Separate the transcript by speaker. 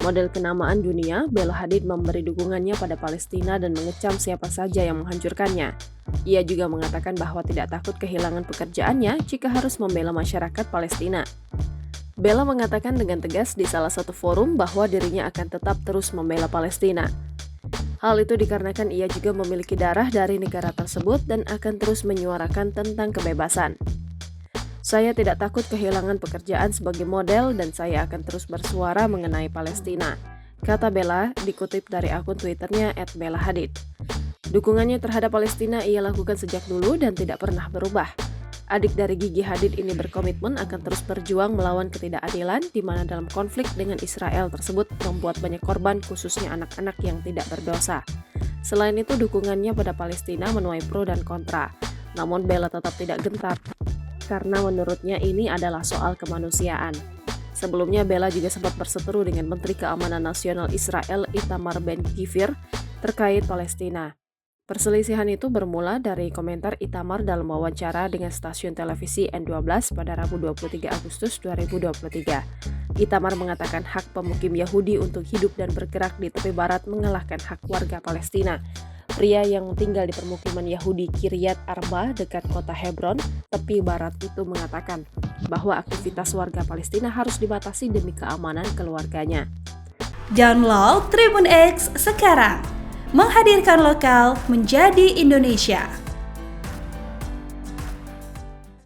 Speaker 1: Model kenamaan dunia, Bella Hadid memberi dukungannya pada Palestina dan mengecam siapa saja yang menghancurkannya. Ia juga mengatakan bahwa tidak takut kehilangan pekerjaannya jika harus membela masyarakat Palestina. Bella mengatakan dengan tegas di salah satu forum bahwa dirinya akan tetap terus membela Palestina. Hal itu dikarenakan ia juga memiliki darah dari negara tersebut dan akan terus menyuarakan tentang kebebasan. Saya tidak takut kehilangan pekerjaan sebagai model dan saya akan terus bersuara mengenai Palestina, kata Bella dikutip dari akun Twitternya @bellahadid. Dukungannya terhadap Palestina ia lakukan sejak dulu dan tidak pernah berubah. Adik dari Gigi Hadid ini berkomitmen akan terus berjuang melawan ketidakadilan di mana dalam konflik dengan Israel tersebut membuat banyak korban khususnya anak-anak yang tidak berdosa. Selain itu dukungannya pada Palestina menuai pro dan kontra, namun Bella tetap tidak gentar karena menurutnya ini adalah soal kemanusiaan. Sebelumnya Bella juga sempat berseteru dengan Menteri Keamanan Nasional Israel Itamar Ben-Gvir terkait Palestina. Perselisihan itu bermula dari komentar Itamar dalam wawancara dengan stasiun televisi N12 pada Rabu 23 Agustus 2023. Itamar mengatakan hak pemukim Yahudi untuk hidup dan bergerak di tepi barat mengalahkan hak warga Palestina. Pria yang tinggal di permukiman Yahudi Kiryat Arba dekat kota Hebron, tepi barat itu mengatakan bahwa aktivitas warga Palestina harus dibatasi demi keamanan keluarganya.
Speaker 2: Download Tribun X sekarang, menghadirkan lokal menjadi Indonesia.